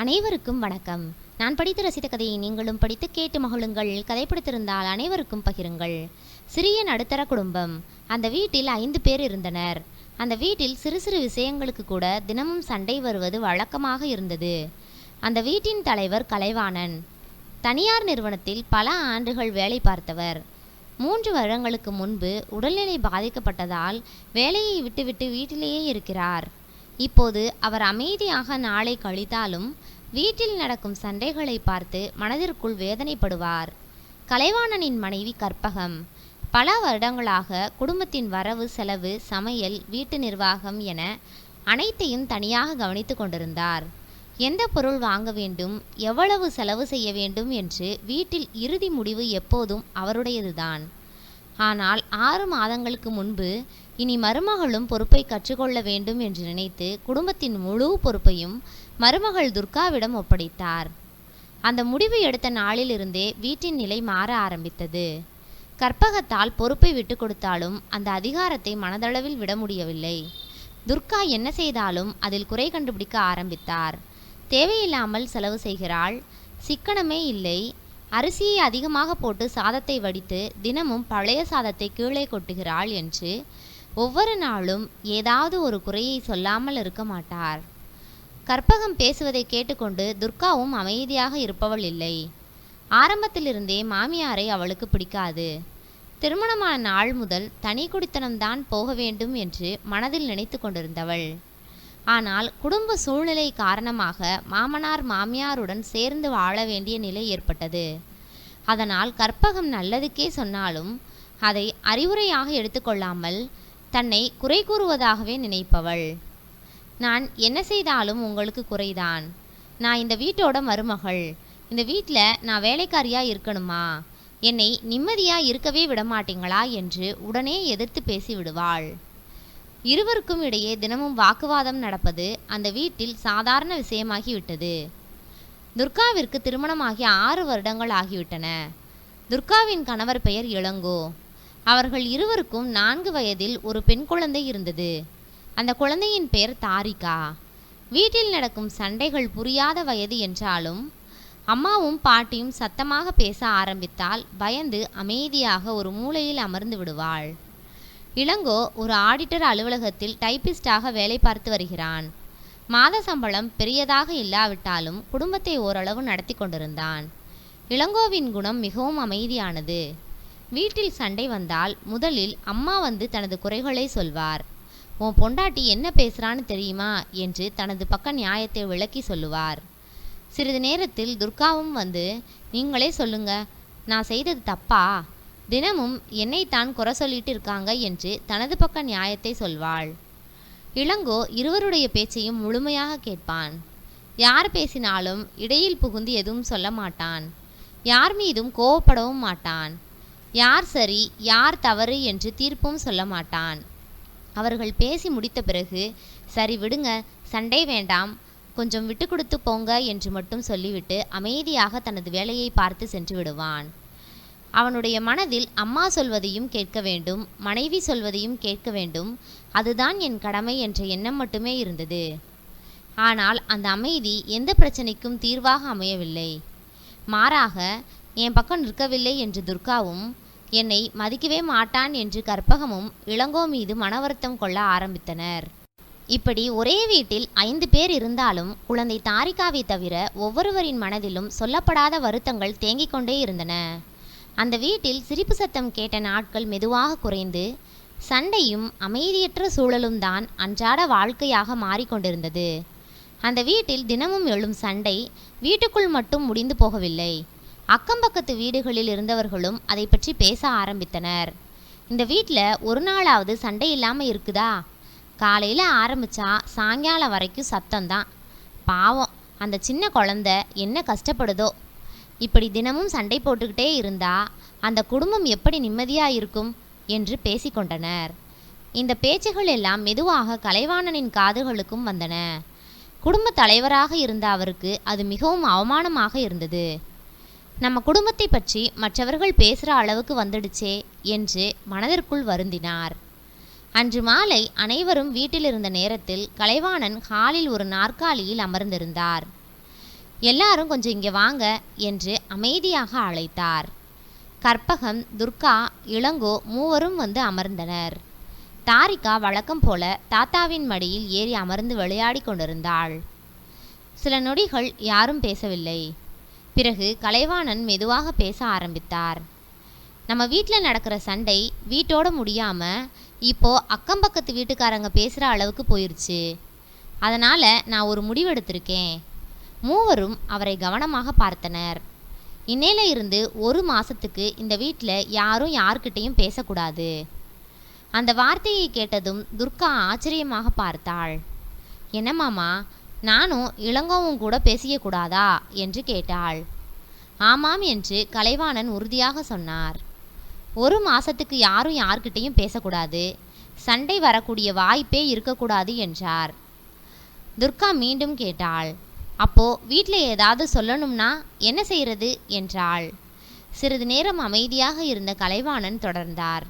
அனைவருக்கும் வணக்கம். நான் படித்து ரசித்த கதையை நீங்களும் படித்து கேட்டு மகிழுங்கள். கதை பிடித்திருந்தால் அனைவருக்கும் பகிருங்கள். சிறிய நடுத்தர குடும்பம். அந்த வீட்டில் 5 பேர் இருந்தனர். அந்த வீட்டில் சிறு சிறு விஷயங்களுக்கு கூட தினமும் சண்டை வருவது வழக்கமாக இருந்தது. அந்த வீட்டின் தலைவர் கலைவாணன். தனியார் நிறுவனத்தில் பல ஆண்டுகள் வேலை பார்த்தவர். 3 வருடங்களுக்கு முன்பு உடல்நிலை பாதிக்கப்பட்டதால் வேலையை விட்டுவிட்டு வீட்டிலேயே இருக்கிறார். இப்போது அவர் அமைதியாக நாளை கழித்தாலும் வீட்டில் நடக்கும் சண்டைகளை பார்த்து மனதிற்குள் வேதனைப்படுவார். கலைவாணனின் மனைவி கற்பகம் பல வருடங்களாக குடும்பத்தின் வரவு செலவு, சமையல், வீட்டு நிர்வாகம் என அனைத்தையும் தனியாக கவனித்து கொண்டிருந்தார். எந்த பொருள் வாங்க வேண்டும், எவ்வளவு செலவு செய்ய வேண்டும் என்று வீட்டில் இறுதி முடிவு எப்போதும் அவருடையதுதான். ஆனால் 6 மாதங்களுக்கு முன்பு இனி மருமகளும் பொறுப்பை கற்றுக்கொள்ள வேண்டும் என்று நினைத்து குடும்பத்தின் முழு பொறுப்பையும் மருமகள் துர்காவிடம் ஒப்படைத்தார். அந்த முடிவு எடுத்த நாளிலிருந்தே வீட்டின் நிலை மாற ஆரம்பித்தது. கற்பகத்தால் பொறுப்பை விட்டு கொடுத்தாலும் அந்த அதிகாரத்தை மனதளவில் விட முடியவில்லை. துர்கா என்ன செய்தாலும் அதில் குறை கண்டுபிடிக்க ஆரம்பித்தார். தேவையில்லாமல் செலவு செய்கிறாள், சிக்கனமே இல்லை, அரிசியை அதிகமாக போட்டு சாதத்தை வடித்து தினமும் பழைய சாதத்தை கீழே கொட்டுகிறாள் என்று ஒவ்வொரு நாளும் ஏதாவது ஒரு குறையை சொல்லாமல் இருக்க மாட்டார். கற்பகம் பேசுவதை கேட்டுக்கொண்டு துர்காவும் அமைதியாக இருப்பவள் இல்லை. ஆரம்பத்திலிருந்தே மாமியாரை அவளுக்கு பிடிக்காது. திருமணமான நாள் முதல் தனி குடித்தனம்தான் போக வேண்டும் என்று மனதில் நினைத்து கொண்டிருந்தவள். ஆனால் குடும்ப சூழ்நிலை காரணமாக மாமனார் மாமியாருடன் சேர்ந்து வாழ வேண்டிய நிலை ஏற்பட்டது. அதனால் கற்பகம் நல்லதுக்கே சொன்னாலும் அதை அறிவுரையாக எடுத்துக்கொள்ளாமல் தன்னை குறை கூறுவதாகவே நினைப்பவள். நான் என்ன செய்தாலும் உங்களுக்கு குறைதான். நான் இந்த வீட்டோட மருமகள். இந்த வீட்டில் நான் வேலைக்காரியாக இருக்கணுமா? என்னை நிம்மதியாக இருக்கவே விடமாட்டீங்களா என்று உடனே எதிர்த்து பேசிவிடுவாள். இருவருக்கும் இடையே தினமும் வாக்குவாதம் நடப்பது அந்த வீட்டில் சாதாரண விஷயமாகிவிட்டது. துர்காவிற்கு திருமணமாகி 6 வருடங்கள் ஆகிவிட்டன. துர்காவின் கணவர் பெயர் இளங்கோ. அவர்கள் இருவருக்கும் 4 வயதில் ஒரு பெண் குழந்தை இருந்தது. அந்த குழந்தையின் பெயர் தாரிகா. வீட்டில் நடக்கும் சண்டைகள் புரியாத வயது என்றாலும் அம்மாவும் பாட்டியும் சத்தமாக பேச ஆரம்பித்தால் பயந்து அமைதியாக ஒரு மூலையில் அமர்ந்து விடுவாள். இளங்கோ ஒரு ஆடிட்டர் அலுவலகத்தில் டைப்பிஸ்டாக வேலை பார்த்து வருகிறான். மாத சம்பளம் பெரியதாக இல்லாவிட்டாலும் குடும்பத்தை ஓரளவு நடத்தி கொண்டிருந்தான். இளங்கோவின் குணம் மிகவும் அமைதியானது. வீட்டில் சண்டை வந்தால் முதலில் அம்மா வந்து தனது குறைகளை சொல்வார். உன் பொண்டாட்டி என்ன பேசுறான்னு தெரியுமா என்று தனது பக்க நியாயத்தை விளக்கி சொல்லுவார். சிறிது நேரத்தில் துர்காவும் வந்து, நீங்களே சொல்லுங்க, நான் செய்தது தப்பா? தினமும் என்னைத்தான் குறை சொல்லிட்டு இருக்காங்க என்று தனது பக்க நியாயத்தை சொல்வாள். இளங்கோ இருவருடைய பேச்சையும் முழுமையாக கேட்பான். யார் பேசினாலும் இடையில் புகுந்து எதுவும் சொல்ல மாட்டான். யார் மீதும் கோவப்படவும் மாட்டான். யார் சரி யார் தவறு என்று தீர்ப்பும் சொல்ல மாட்டான். அவர்கள் பேசி முடித்த பிறகு, சரி விடுங்க, சண்டை வேண்டாம், கொஞ்சம் விட்டு கொடுத்து போங்க என்று மட்டும் சொல்லிவிட்டு அமைதியாக தனது வேலையை பார்த்து சென்று விடுவான். அவனுடைய மனதில் அம்மா சொல்வதையும் கேட்க வேண்டும், மனைவி சொல்வதையும் கேட்க வேண்டும், அதுதான் என் கடமை என்ற எண்ணம் மட்டுமே இருந்தது. ஆனால் அந்த அமைதி எந்த பிரச்சனைக்கும் தீர்வாக அமையவில்லை. மாறாக என் பக்கம் நிற்கவில்லை என்று துர்காவும், என்னை மதிக்கவே மாட்டான் என்று கற்பகமும் இளங்கோ மீது மன வருத்தம் கொள்ள ஆரம்பித்தனர். இப்படி ஒரே வீட்டில் 5 பேர் இருந்தாலும் குழந்தை தாரிகாவை தவிர ஒவ்வொருவரின் மனதிலும் சொல்லப்படாத வருத்தங்கள் தேங்கிக் கொண்டே இருந்தன. அந்த வீட்டில் சிரிப்பு சத்தம் கேட்ட நாட்கள் மெதுவாக குறைந்து சண்டையும் அமைதியற்ற சூழலும் தான் அன்றாட வாழ்க்கையாக மாறிக்கொண்டிருந்தது. அந்த வீட்டில் தினமும் எழும் சண்டை வீட்டுக்குள் மட்டும் முடிந்து போகவில்லை. அக்கம்பக்கத்து வீடுகளில் இருந்தவர்களும் அதை பற்றி பேச ஆரம்பித்தனர். இந்த வீட்டில் ஒரு நாளாவது சண்டை இல்லாமல் இருக்குதா? காலையில் ஆரம்பித்தா சாயங்காலம் வரைக்கும் சத்தம்தான். பாவம், அந்த சின்ன குழந்தை என்ன கஷ்டப்படுதோ. இப்படி தினமும் சண்டை போட்டுக்கிட்டே இருந்தா அந்த குடும்பம் எப்படி நிம்மதியாக இருக்கும் என்று பேசிக்கொண்டனர். இந்த பேச்சுகள் எல்லாம் மெதுவாக கலைவாணனின் காதுகளுக்கும் வந்தன. குடும்ப தலைவராக இருந்த அவருக்கு அது மிகவும் அவமானமாக இருந்தது. நம்ம குடும்பத்தை பற்றி மற்றவர்கள் பேசுகிற அளவுக்கு வந்துடுச்சே என்று மனதிற்குள் வருந்தினார். அன்று மாலை அனைவரும் வீட்டில் இருந்த நேரத்தில் கலைவாணன் ஹாலில் ஒரு நாற்காலியில் அமர்ந்திருந்தார். எல்லாரும் கொஞ்சம் இங்கே வாங்க என்று அமைதியாக அழைத்தார். கற்பகம், துர்கா, இளங்கோ மூவரும் வந்து அமர்ந்தனர். தாரிகா வழக்கம் போல தாத்தாவின் மடியில் ஏறி அமர்ந்து விளையாடி கொண்டிருந்தாள். சில நொடிகள் யாரும் பேசவில்லை. பிறகு கலைவாணன் மெதுவாக பேச ஆரம்பித்தார். நம்ம வீட்டில் நடக்கிற சண்டை வீட்டோட முடியாமல் இப்போ அக்கம் பக்கத்து வீட்டுக்காரங்க பேசுகிற அளவுக்கு போயிடுச்சு. அதனால் நான் ஒரு முடிவெடுத்திருக்கேன். மூவரும் அவரை கவனமாக பார்த்தனர். இன்னையில இருந்து 1 மாதத்துக்கு இந்த வீட்டில் யாரும் யார்கிட்டையும் பேசக்கூடாது. அந்த வார்த்தையை கேட்டதும் துர்கா ஆச்சரியமாக பார்த்தாள். என்ன மாமா, நானும் இளங்கோவும் கூட பேசியக்கூடாதா என்று கேட்டாள். ஆமாம் என்று கலைவாணன் உறுதியாக சொன்னார். 1 மாதத்துக்கு யாரும் யார்கிட்டையும் பேசக்கூடாது, சண்டை வரக்கூடிய வாய்ப்பே இருக்கக்கூடாது என்றார். துர்கா மீண்டும் கேட்டாள். அப்போ வீட்டில் ஏதாவது சொல்லணும்னா என்ன செய்யறது என்றாள். சிறிது நேரம் அமைதியாக இருந்த கலைவாணன் தொடர்ந்தார்.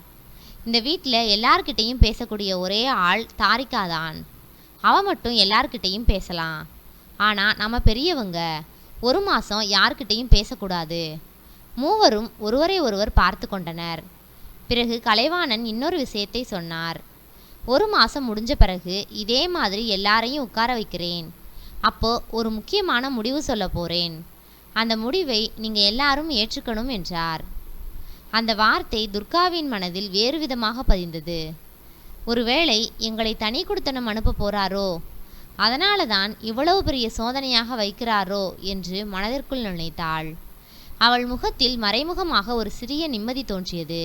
இந்த வீட்டில் எல்லார்கிட்டையும் பேசக்கூடிய ஒரே ஆள் தாரிகா தான். அவ மட்டும் எல்லார்கிட்டையும் பேசலாம். ஆனால் நம்ம பெரியவங்க 1 மாதம் யார்கிட்டையும் பேசக்கூடாது. மூவரும் ஒருவரை ஒருவர் பார்த்து கொண்டனர். பிறகு கலைவாணன் இன்னொரு விஷயத்தை சொன்னார். 1 மாதம் முடிஞ்ச பிறகு இதே மாதிரி எல்லாரையும் உட்கார வைக்கிறேன். அப்போ ஒரு முக்கியமான முடிவு சொல்ல போகிறேன். அந்த முடிவை நீங்கள் எல்லாரும் ஏற்றுக்கணும் என்றார். அந்த வார்த்தை துர்காவின் மனதில் வேறு விதமாக பதிந்தது. ஒருவேளை எங்களை தனி குடித்தனம் அனுப்ப போகிறாரோ, அதனால தான் இவ்வளவு பெரிய சோதனையாக வைக்கிறாரோ என்று மனதிற்குள் நினைத்தாள். அவள் முகத்தில் மறைமுகமாக ஒரு சிறிய நிம்மதி தோன்றியது.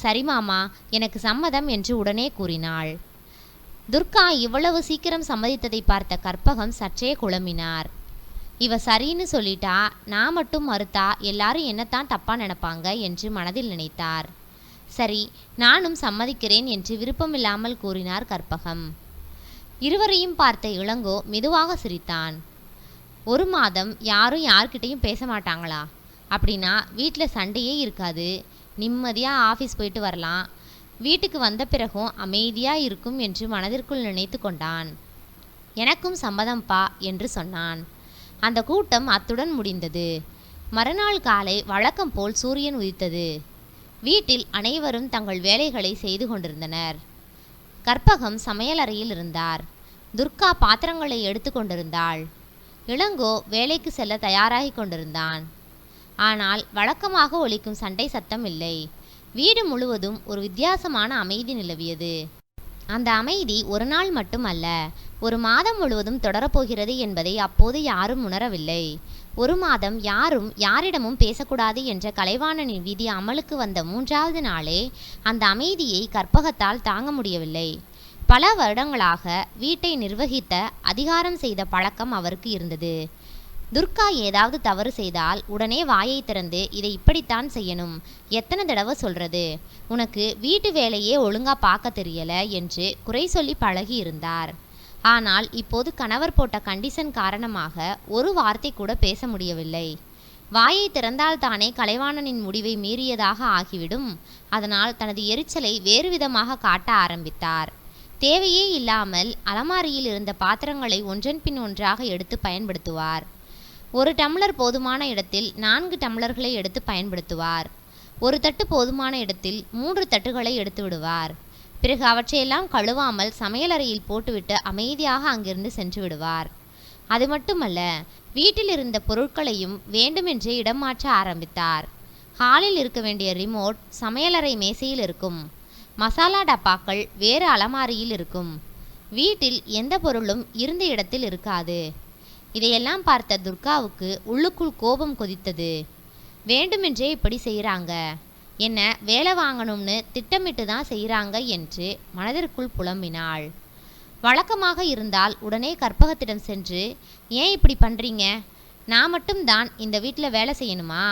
சரி மாமா, எனக்கு சம்மதம் என்று உடனே கூறினாள். துர்கா இவ்வளவு சீக்கிரம் சம்மதித்ததை பார்த்த கற்பகம் சற்றே குழம்பினார். இவ சரின்னு சொல்லிட்டா, நான் மட்டும் மறுத்தா எல்லாரும் என்னத்தான் தப்பா நினைப்பாங்க என்று மனதில் நினைத்தார். சரி, நானும் சம்மதிக்கிறேன் என்று விருப்பமில்லாமல் கூறினார் கற்பகம். இருவரையும் பார்த்த இளங்கோ மெதுவாக சிரித்தான். 1 மாதம் யாரும் யார்கிட்டையும் பேச மாட்டாங்களா? அப்படின்னா வீட்டில் சண்டையே இருக்காது, நிம்மதியாக ஆஃபீஸ் போயிட்டு வரலாம், வீட்டுக்கு வந்த பிறகும் அமைதியாக இருக்கும் என்று மனதிற்குள் நினைத்து கொண்டான். எனக்கும் சம்மதம்பா என்று சொன்னான். அந்த கூட்டம் அத்துடன் முடிந்தது. மறுநாள் காலை வழக்கம் போல் சூரியன் உதித்தது. வீட்டில் அனைவரும் தங்கள் வேலைகளை செய்து கொண்டிருந்தனர். கற்பகம் சமையலறையில் இருந்தார். துர்கா பாத்திரங்களை எடுத்து கொண்டிருந்தாள். இளங்கோ வேலைக்கு செல்ல தயாராகி கொண்டிருந்தான். ஆனால் வழக்கமாக ஒலிக்கும் சண்டை சத்தம் இல்லை. வீடு முழுவதும் ஒரு வித்தியாசமான அமைதி நிலவியது. அந்த அமைதி ஒரு நாள் மட்டுமல்ல, 1 மாதம் முழுவதும் தொடரப்போகிறது என்பதை அப்போது யாரும் உணரவில்லை. 1 மாதம் யாரும் யாரிடமும் பேசக்கூடாது என்ற கலைவாணனின் விதி அமலுக்கு வந்த 3வது நாளே அந்த அமைதியை கற்பகத்தால் தாங்க முடியவில்லை. பல வருடங்களாக வீட்டை நிர்வகித்த அதிகாரம் செய்த பழக்கம் அவருக்கு இருந்தது. துர்கா ஏதாவது தவறு செய்தால் உடனே வாயை திறந்து இதை இப்படித்தான் செய்யணும், எத்தனை தடவை சொல்றது, உனக்கு வீட்டு வேலையே ஒழுங்கா பார்க்க தெரியல என்று குறை சொல்லி பழகி இருந்தார். ஆனால் இப்போது கணவர் போட்ட கண்டிஷன் காரணமாக ஒரு வார்த்தை கூட பேச முடியவில்லை. வாயை திறந்தால் தானே கலைவாணனின் முடிவை மீறியதாக ஆகிவிடும். அதனால் தனது எரிச்சலை வேறு விதமாக காட்ட ஆரம்பித்தார். தேவையே இல்லாமல் அலமாரியில் இருந்த பாத்திரங்களை ஒன்றன் பின் ஒன்றாக எடுத்து பயன்படுத்துவார். 1 டம்ளர் போதுமான இடத்தில் 4 டம்ளர்களை எடுத்து பயன்படுத்துவார். 1 தட்டு போதுமான இடத்தில் 3 தட்டுகளை எடுத்து விடுவார். பிறகு அவற்றையெல்லாம் கழுவாமல் சமையலறையில் போட்டுவிட்டு அமைதியாக அங்கிருந்து சென்று விடுவார். அது மட்டுமல்ல, வீட்டில் இருந்த பொருட்களையும் வேண்டுமென்றே இடம் மாற்ற ஆரம்பித்தார். ஹாலில் இருக்க வேண்டிய ரிமோட் சமையலறை மேசையில் இருக்கும். மசாலா டப்பாக்கள் வேறு அலமாரியில் இருக்கும். வீட்டில் எந்த பொருளும் இருந்த இடத்தில் இருக்காது. இதையெல்லாம் பார்த்த துர்காவுக்கு உள்ளுக்குள் கோபம் கொதித்தது. வேண்டுமென்றே இப்படி செய்கிறாங்க, என்ன வேலை வாங்கணும்னு திட்டமிட்டு தான் செய்கிறாங்க என்று மனதிற்குள் புலம்பினாள். வழக்கமாக இருந்தால் உடனே கற்பகத்திடம் சென்று, ஏன் இப்படி பண்ணுறீங்க, நான் மட்டும்தான் இந்த வீட்டில் வேலை செய்யணுமா,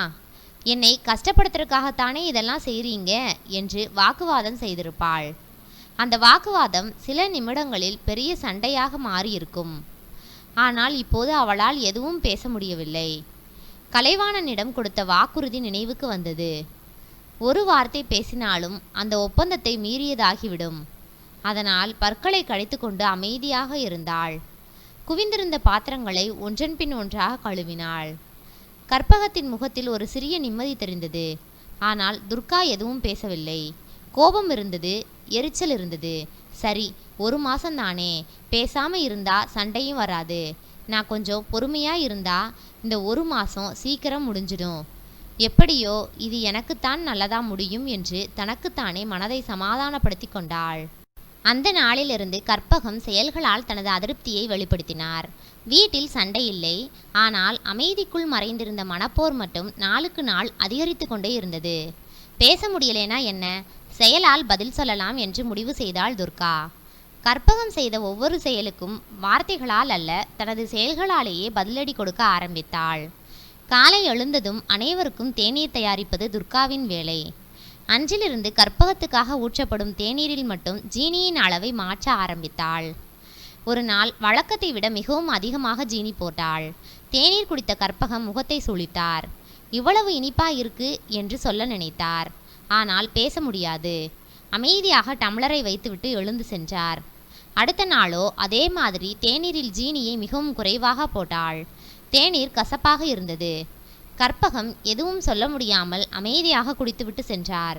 என்னை கஷ்டப்படுத்துறதுக்காகத்தானே இதெல்லாம் செய்கிறீங்க என்று வாக்குவாதம் செய்திருப்பாள். அந்த வாக்குவாதம் சில நிமிடங்களில் பெரிய சண்டையாக மாறியிருக்கும். ஆனால் இப்போது அவளால் எதுவும் பேச முடியவில்லை. கலைவாணனிடம் கொடுத்த வாக்குறுதி நினைவுக்கு வந்தது. ஒரு வார்த்தை பேசினாலும் அந்த ஒப்பந்தத்தை மீறியதாகிவிடும். அதனால் பற்களை கடித்து கொண்டு அமைதியாக இருந்தாள். குவிந்திருந்த பாத்திரங்களை ஒன்றன் பின் ஒன்றாக கழுவினாள். கற்பகத்தின் முகத்தில் ஒரு சிறிய நிம்மதி தெரிந்தது. ஆனால் துர்கா எதுவும் பேசவில்லை. கோபம் இருந்தது, எரிச்சல் இருந்தது. சரி, 1 மாசம்தானே, பேசாம இருந்தா சண்டையும் வராது. நான் கொஞ்சம் பொறுமையா இருந்தா இந்த 1 மாசம் சீக்கிரம் முடிஞ்சிடும். எப்படியோ இது எனக்குத்தான் நல்லதா முடியும் என்று தனக்குத்தானே மனதை சமாதானப்படுத்தி கொண்டாள். அந்த நாளிலிருந்து கற்பகம் செயல்களால் தனது அதிருப்தியை வெளிப்படுத்தினார். வீட்டில் சண்டை இல்லை. ஆனால் அமைதிக்குள் மறைந்திருந்த மனப்போர் மட்டும் நாளுக்கு நாள் அதிகரித்து கொண்டே இருந்தது. பேச முடியலேனா என்ன, செயலால் பதில் சொல்லலாம் என்று முடிவு செய்தாள் துர்கா. கற்பகம் செய்த ஒவ்வொரு செயலுக்கும் வார்த்தைகளால் அல்ல, தனது செயல்களாலேயே பதிலடி கொடுக்க ஆரம்பித்தாள். காலை எழுந்ததும் அனைவருக்கும் தேநீர் தயாரிப்பது துர்காவின் வேலை. அன்றிலிருந்து கற்பகத்துக்காக ஊற்றப்படும் தேநீரில் மட்டும் ஜீனியின் அளவை மாற்ற ஆரம்பித்தாள். ஒரு நாள் வழக்கத்தை விட மிகவும் அதிகமாக ஜீனி போட்டாள். தேநீர் குடித்த கற்பகம் முகத்தை சுளித்தார். இவ்வளவு இனிப்பா இருக்கு என்று சொல்ல நினைத்தார். ஆனால் பேச முடியாது. அமைதியாக டம்ளரை வைத்துவிட்டு எழுந்து சென்றார். அடுத்த நாளோ அதே மாதிரி தேநீரில் ஜீனியை மிகவும் குறைவாக போட்டாள். தேநீர் கசப்பாக இருந்தது. கற்பகம் எதுவும் சொல்ல முடியாமல் அமைதியாக குடித்துவிட்டு சென்றார்.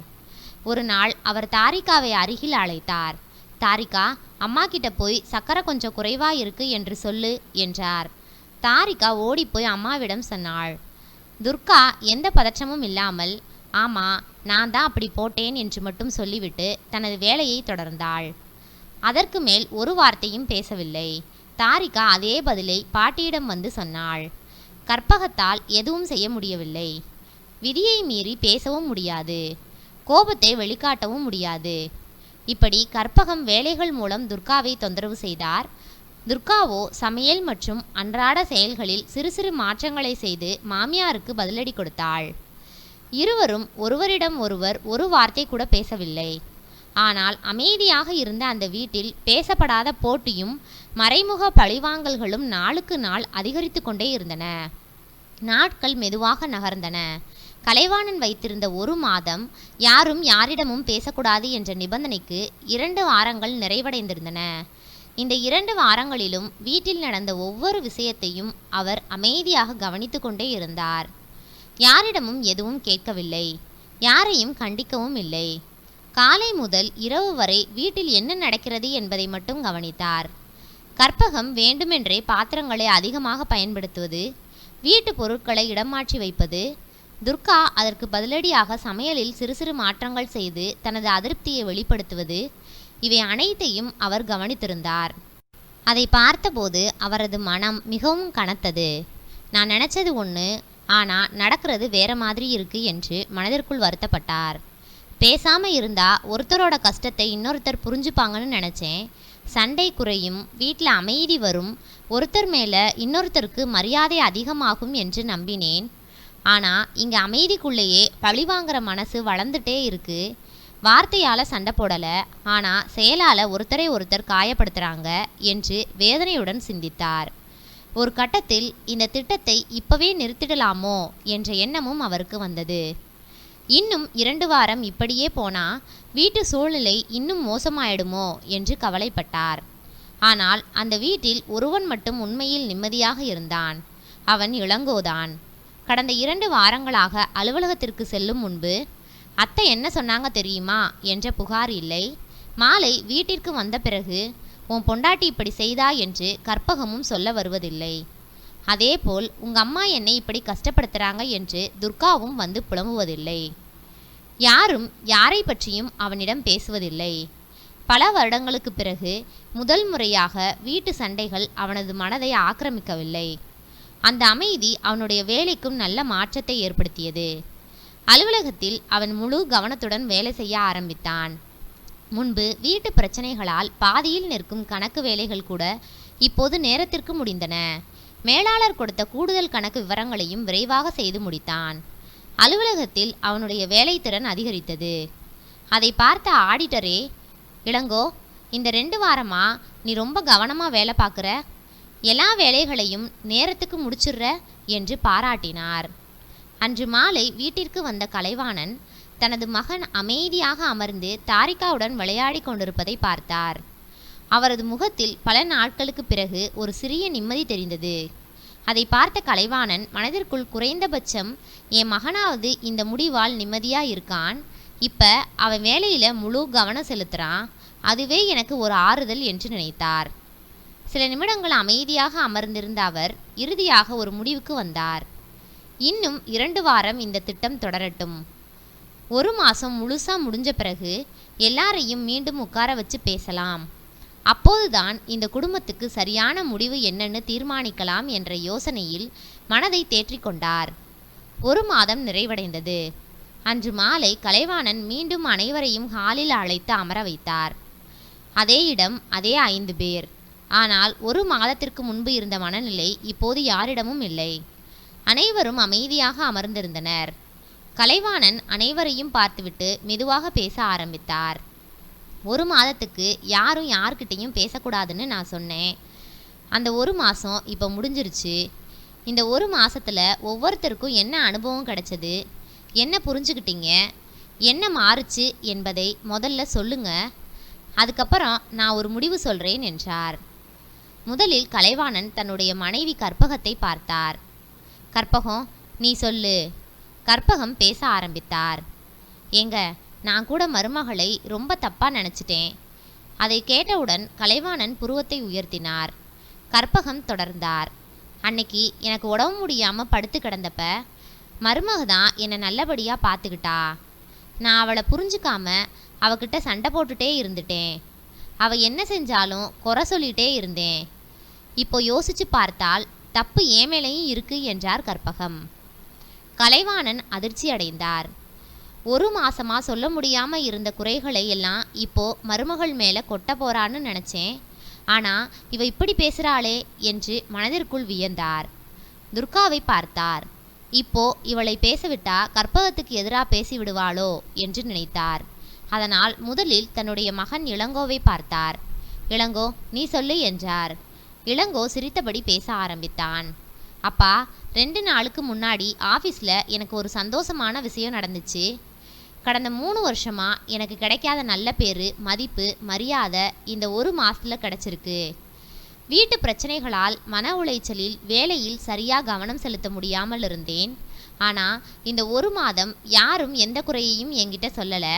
ஒரு நாள் அவர் தாரிகாவை அருகில் அழைத்தார். தாரிகா, அம்மா கிட்ட போய் சக்கரை கொஞ்சம் குறைவா இருக்கு என்று சொல்லு என்றார். தாரிகா ஓடிப்போய் அம்மாவிடம் சொன்னாள். துர்கா எந்த பதற்றமும் இல்லாமல், ஆமா, நான் தான் அப்படி போட்டேன் என்று மட்டும் சொல்லிவிட்டு தனது வேலையை தொடர்ந்தாள். அதற்கு மேல் ஒரு வார்த்தையும் பேசவில்லை. தாரிகா அதே பதிலை பாட்டியிடம் வந்து சொன்னாள். கற்பகத்தால் எதுவும் செய்ய முடியவில்லை. விதியை மீறி பேசவும் முடியாது, கோபத்தை வெளிக்காட்டவும் முடியாது. இப்படி கற்பகம் வேலைகள் மூலம் துர்காவை தொந்தரவு செய்தார். துர்காவோ சமையல் மற்றும் அன்றாட செயல்களில் சிறு சிறு மாற்றங்களை செய்து மாமியாருக்கு பதிலடி கொடுத்தாள். இருவரும் ஒருவரிடம் ஒருவர் ஒரு வார்த்தை கூட பேசவில்லை. ஆனால் அமைதியாக இருந்த அந்த வீட்டில் பேசப்படாத போட்டியும் மறைமுக பழிவாங்கல்களும் நாளுக்கு நாள் அதிகரித்து கொண்டே இருந்தன. நாட்கள் மெதுவாக நகர்ந்தன. கலைவாணன் வைத்திருந்த 1 மாதம் யாரும் யாரிடமும் பேசக்கூடாது என்ற நிபந்தனைக்கு 2 வாரங்கள் நிறைவடைந்திருந்தன. இந்த 2 வாரங்களிலும் வீட்டில் நடந்த ஒவ்வொரு விஷயத்தையும் அவர் அமைதியாக கவனித்து கொண்டே இருந்தார். யாரிடமும் எதுவும் கேட்கவில்லை, யாரையும் கண்டிக்கவும் இல்லை. காலை முதல் இரவு வரை வீட்டில் என்ன நடக்கிறது என்பதை மட்டும் கவனித்தார். கற்பகம் வேண்டுமென்றே பாத்திரங்களை அதிகமாக பயன்படுத்துவது, வீட்டு பொருட்களை இடம் மாற்றி வைப்பது, துர்கா அதற்கு பதிலடியாக சமையலில் சிறு சிறு மாற்றங்கள் செய்து தனது அதிருப்தியை வெளிப்படுத்துவது, இவை அனைத்தையும் அவர் கவனித்திருந்தார். அதை பார்த்தபோது அவரது மனம் மிகவும் கனத்தது. நான் நினச்சது ஒன்று, ஆனால் நடக்கிறது வேற மாதிரி இருக்கு என்று மனதிற்குள் வருத்தப்பட்டார். பேசாம இருந்தா ஒருத்தரோட கஷ்டத்தை இன்னொருத்தர் புரிஞ்சுப்பாங்கன்னு நினச்சேன். சண்டை குறையும், வீட்டில் அமைதி வரும், ஒருத்தர் மேலே இன்னொருத்தருக்கு மரியாதை அதிகமாகும் என்று நம்பினேன். ஆனால் இங்கே அமைதிக்குள்ளேயே பழிவாங்கிற மனசு வளர்ந்துட்டே இருக்கு. வார்த்தையால் சண்டை போடலை, ஆனால் செயலால் ஒருத்தரை ஒருத்தர் காயப்படுத்துகிறாங்க என்று வேதனையுடன் சிந்தித்தார். ஒரு கட்டத்தில் இந்த திட்டத்தை இப்பவே நிறுத்திடலாமோ என்ற எண்ணமும் அவருக்கு வந்தது. இன்னும் 2 வாரம் இப்படியே போனா வீட்டு சூழ்நிலை இன்னும் மோசமாயிடுமோ என்று கவலைப்பட்டார். ஆனால் அந்த வீட்டில் ஒருவன் மட்டும் உண்மையில் நிம்மதியாக இருந்தான். அவன் இளங்கோதான். கடந்த 2 வாரங்களாக அலுவலகத்திற்கு செல்லும் முன்பு அத்தை என்ன சொன்னாங்க தெரியுமா என்ற புகார் இல்லை. மாலை வீட்டிற்கு வந்த பிறகு உன் பொண்டாட்டி இப்படி செய்தா என்று கற்பகமும் சொல்ல வருவதில்லை. அதேபோல் உங்க அம்மா என்னை இப்படி கஷ்டப்படுத்துறாங்க என்று துர்காவும் வந்து புலம்புவதில்லை. யாரும் யாரை பற்றியும் அவனிடம் பேசுவதில்லை. பல வருடங்களுக்கு பிறகு முதல் முறையாக வீட்டு சண்டைகள் அவனது மனதை ஆக்கிரமிக்கவில்லை. அந்த அமைதி அவனுடைய வேலைக்கும் நல்ல மாற்றத்தை ஏற்படுத்தியது. அலுவலகத்தில் அவன் முழு கவனத்துடன் வேலை செய்ய ஆரம்பித்தான். முன்பு வீட்டு பிரச்சனைகளால் பாதியில் நிற்கும் கணக்கு வேலைகள் கூட இப்போது நேரத்திற்கு முடிந்தன. மேலாளர் கொடுத்த கூடுதல் கணக்கு விவரங்களையும் விரைவாக செய்து முடித்தான். அலுவலகத்தில் அவனுடைய வேலைத்திறன் அதிகரித்தது. அதை பார்த்த ஆடிட்டரே, இளங்கோ, இந்த 2 வாரமா நீ ரொம்ப கவனமாக வேலை பார்க்குற, எல்லா வேலைகளையும் நேரத்துக்கு முடிச்சிடுற என்று பாராட்டினார். அன்று மாலை வீட்டிற்கு வந்த கலைவாணன் தனது மகன் அமைதியாக அமர்ந்து தாரிகாவுடன் விளையாடி கொண்டிருப்பதை பார்த்தார். அவரது முகத்தில் பல நாட்களுக்கு பிறகு ஒரு சிறிய நிம்மதி தெரிந்தது. அதை பார்த்த கலைவாணன் மனதிற்குள் குறைந்தபட்சம் என் மகனாவது இந்த முடிவால் நிம்மதியா இருக்கான், இப்ப அவன் வேலையில முழு கவனம் செலுத்துறான், அதுவே எனக்கு ஒரு ஆறுதல் என்று நினைத்தார். சில நிமிடங்கள் அமைதியாக அமர்ந்திருந்த அவர் இறுதியாக ஒரு முடிவுக்கு வந்தார். இன்னும் 2 வாரம் இந்த திட்டம் தொடரட்டும். 1 மாசம் முழுசா முடிஞ்ச பிறகு எல்லாரையும் மீண்டும் உட்கார வச்சு பேசலாம். அப்போதுதான் இந்த குடும்பத்துக்கு சரியான முடிவு என்னன்னு தீர்மானிக்கலாம் என்ற யோசனையில் மனதை தேற்றிக்கொண்டார். 1 மாதம் நிறைவடைந்தது. அன்று மாலை கலைவாணன் மீண்டும் அனைவரையும் ஹாலில் அழைத்து அமர வைத்தார். அதே இடம், அதே 5 பேர். ஆனால் 1 மாதத்திற்கு முன்பு இருந்த மனநிலை இப்போது யாரிடமும் இல்லை. அனைவரும் அமைதியாக அமர்ந்திருந்தனர். கலைவாணன் அனைவரையும் பார்த்துவிட்டு மெதுவாக பேச ஆரம்பித்தார். 1 மாதத்துக்கு யாரும் யார்கிட்டையும் பேசக்கூடாதுன்னு நான் சொன்னேன். அந்த 1 மாதம் இப்போ முடிஞ்சிருச்சு. இந்த 1 மாதத்தில் ஒவ்வொருத்தருக்கும் என்ன அனுபவம் கிடைச்சது, என்ன புரிஞ்சுக்கிட்டீங்க, என்ன மாறுச்சு என்பதை முதல்ல சொல்லுங்க. அதுக்கப்புறம் நான் ஒரு முடிவு சொல்கிறேன் என்றார். முதலில் கலைவாணன் தன்னுடைய மனைவி கற்பகத்தை பார்த்தார். கற்பகம், நீ சொல்லு. கற்பகம் பேச ஆரம்பித்தார். ஏங்க, நான் கூட மருமகளை ரொம்ப தப்பாக நினச்சிட்டேன். அதை கேட்டவுடன் கலைவாணன் புருவத்தை உயர்த்தினார். கற்பகம் தொடர்ந்தார். அன்னைக்கு எனக்கு உடம்பு முடியாமல் படுத்து கிடந்தப்ப மருமக தான் என்னை நல்லபடியாக பார்த்துக்கிட்டா. நான் அவளை புரிஞ்சுக்காம அவகிட்ட சண்டை போட்டுட்டே இருந்துட்டேன். அவள் என்ன செஞ்சாலும் குறை சொல்லிகிட்டே இருந்தேன். இப்போ யோசிச்சு பார்த்தால் தப்பு ஏன் மேலேயும் இருக்கு என்றார் கற்பகம். கலைவாணன் அதிர்ச்சி அடைந்தார். 1 மாசமா சொல்ல முடியாம இருந்த குறைகளை எல்லாம் இப்போ மருமகள் மேல கொட்ட போறான்னு நினைச்சேன். ஆனா இவ இப்படி பேசுறாளே என்று மனதிற்குள் வியந்தார். துர்காவை பார்த்தார். இப்போ இவளை பேசவிட்டா கற்பகத்துக்கு எதிராக பேசி விடுவாளோ என்று நினைத்தார். அதனால் முதலில் தன்னுடைய மகன் இளங்கோவை பார்த்தார். இளங்கோ, நீ சொல்லு என்றார். இளங்கோ சிரித்தபடி பேச ஆரம்பித்தான். அப்பா, 2 நாளுக்கு முன்னாடி ஆஃபீஸில் எனக்கு ஒரு சந்தோஷமான விஷயம் நடந்துச்சு. கடந்த 3 வருஷமா எனக்கு கிடைக்காத நல்ல பேர், மதிப்பு, மரியாதை இந்த 1 மாசத்துல கிடைச்சிருக்கு. வீட்டு பிரச்சனைகளால் மன உளைச்சலில் வேலையில் சரியாக கவனம் செலுத்த முடியாமல் இருந்தேன். ஆனால் இந்த 1 மாதம் யாரும் எந்த குறையையும் என்கிட்ட சொல்லலை.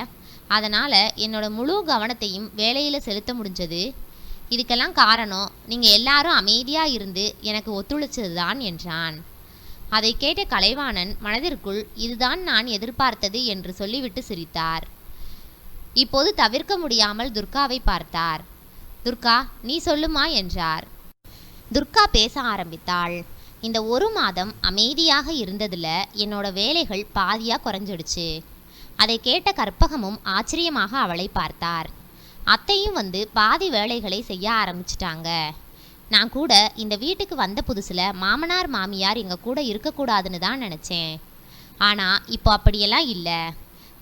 அதனால் என்னோட முழு கவனத்தையும் வேலையில் செலுத்த முடிஞ்சது. இதுக்கெல்லாம் காரணம் நீங்கள் எல்லாரும் அமைதியாக இருந்து எனக்கு ஒத்துழைச்சது தான் என்றான். அதை கேட்ட கலைவாணன் மனதிற்குள் இதுதான் நான் எதிர்பார்த்தது என்று சொல்லிவிட்டு சிரித்தார். இப்போது தவிர்க்க முடியாமல் துர்காவை பார்த்தார். துர்கா, நீ சொல்லுமா என்றார். துர்கா பேச ஆரம்பித்தாள். இந்த 1 மாதம் அமைதியாக இருந்ததில் என்னோட வேலைகள் பாதியாக குறைஞ்சிடுச்சு. அதை கேட்ட கற்பகமும் ஆச்சரியமாக அவளை பார்த்தார். அத்தையும் வந்து பாதி வேலைகளை செய்ய ஆரம்பிச்சிட்டாங்க. நான் கூட இந்த வீட்டுக்கு வந்த புதுசில் மாமனார் மாமியார் எங்கள் கூட இருக்கக்கூடாதுன்னு தான் நினச்சேன். ஆனால் இப்போ அப்படியெல்லாம் இல்லை.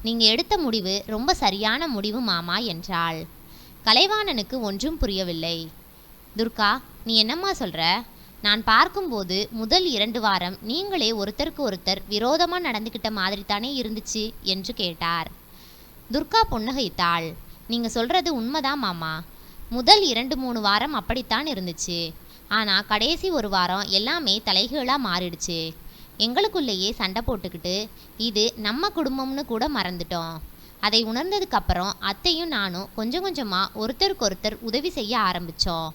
நீங்கள் எடுத்த முடிவு ரொம்ப சரியான முடிவு மாமா என்றாள். கலைவாணனுக்கு ஒன்றும் புரியவில்லை. துர்கா, நீ என்னம்மா சொல்கிற? நான் பார்க்கும்போது முதல் 2 வாரம் நீங்களே ஒருத்தருக்கு ஒருத்தர் விரோதமாக நடந்துக்கிட்ட மாதிரி தானே இருந்துச்சு என்று கேட்டார். துர்கா புன்னகைத்தாள். நீங்கள் சொல்கிறது உண்மைதான் மாமா. முதல் 2-3 வாரம் அப்படித்தான் இருந்துச்சு. ஆனால் கடைசி 1 வாரம் எல்லாமே தலைகீழாக மாறிடுச்சு. எங்களுக்குள்ளேயே சண்டை போட்டுக்கிட்டு இது நம்ம குடும்பம்னு கூட மறந்துட்டோம். அதை உணர்ந்ததுக்கப்புறம் அத்தையும் நானும் கொஞ்சம் கொஞ்சமாக ஒருத்தருக்கொருத்தர் உதவி செய்ய ஆரம்பித்தோம்.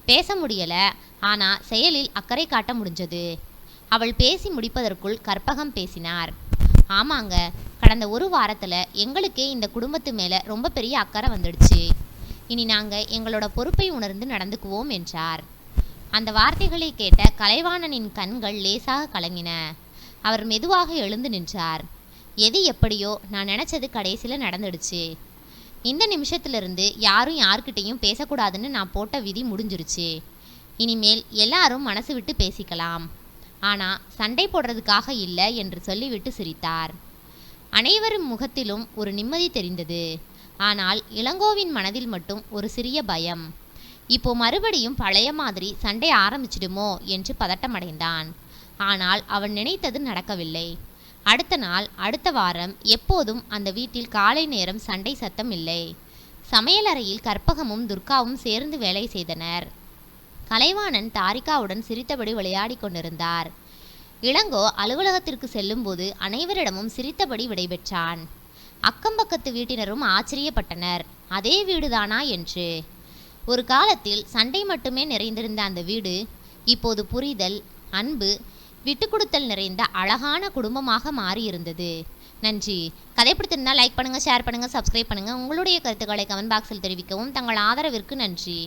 பேச முடியலை, ஆனால் செயலில் அக்கறை காட்ட முடிஞ்சது. அவள் பேசி முடிப்பதற்குள் கற்பகம் பேசினார். ஆமாங்க, கடந்த 1 வாரத்தில் எங்களுக்கே இந்த குடும்பத்து மேலே ரொம்ப பெரிய அக்கறை வந்துடுச்சு. இனி நாங்கள் எங்களோட பொறுப்பை உணர்ந்து நடந்துக்குவோம் என்றார். அந்த வார்த்தைகளை கேட்ட கலைவாணனின் கண்கள் லேசாக கலங்கின. அவர் மெதுவாக எழுந்து நின்றார். எது எப்படியோ நான் நினச்சது கடைசியில் நடந்துடுச்சு. இந்த நிமிஷத்திலிருந்து யாரும் யார்கிட்டையும் பேசக்கூடாதுன்னு நான் போட்ட விதி முடிஞ்சிருச்சு. இனிமேல் எல்லாரும் மனசு விட்டு பேசிக்கலாம். ஆனால் சண்டை போடுறதுக்காக இல்லை என்று சொல்லிவிட்டு சிரித்தார். அனைவரும் முகத்திலும் ஒரு நிம்மதி தெரிந்தது. ஆனால் இளங்கோவின் மனதில் மட்டும் ஒரு சிறிய பயம். இப்போ மறுபடியும் பழைய மாதிரி சண்டை ஆரம்பிச்சிடுமோ என்று பதட்டமடைந்தான். ஆனால் அவன் நினைத்தது நடக்கவில்லை. அடுத்த நாள், அடுத்த வாரம் எப்போதும் அந்த வீட்டில் காலை நேரம் சண்டை சத்தம் இல்லை. சமையலறையில் கற்பகமும் துர்காவும் சேர்ந்து வேலை செய்தனர். கலைவாணன் தாரிகாவுடன் சிரித்தபடி விளையாடி கொண்டிருந்தார். இளங்கோ அலுவலகத்திற்கு செல்லும்போது அனைவரிடமும் சிரித்தபடி விடைபெற்றான். அக்கம்பக்கத்து வீட்டினரும் ஆச்சரியப்பட்டனர், அதே வீடுதானா என்று. ஒரு காலத்தில் சண்டை மட்டுமே நிறைந்திருந்த அந்த வீடு இப்போது புரிதல், அன்பு, விட்டுக்கொடுத்தல் நிறைந்த அழகான குடும்பமாக மாறியிருந்தது. நன்றி. கதை பிடித்திருந்தால் லைக் பண்ணுங்கள், ஷேர் பண்ணுங்கள், சப்ஸ்கிரைப் பண்ணுங்கள். உங்களுடைய கருத்துக்களை கமெண்ட் பாக்ஸில் தெரிவிக்கவும். தங்கள் ஆதரவிற்கு நன்றி.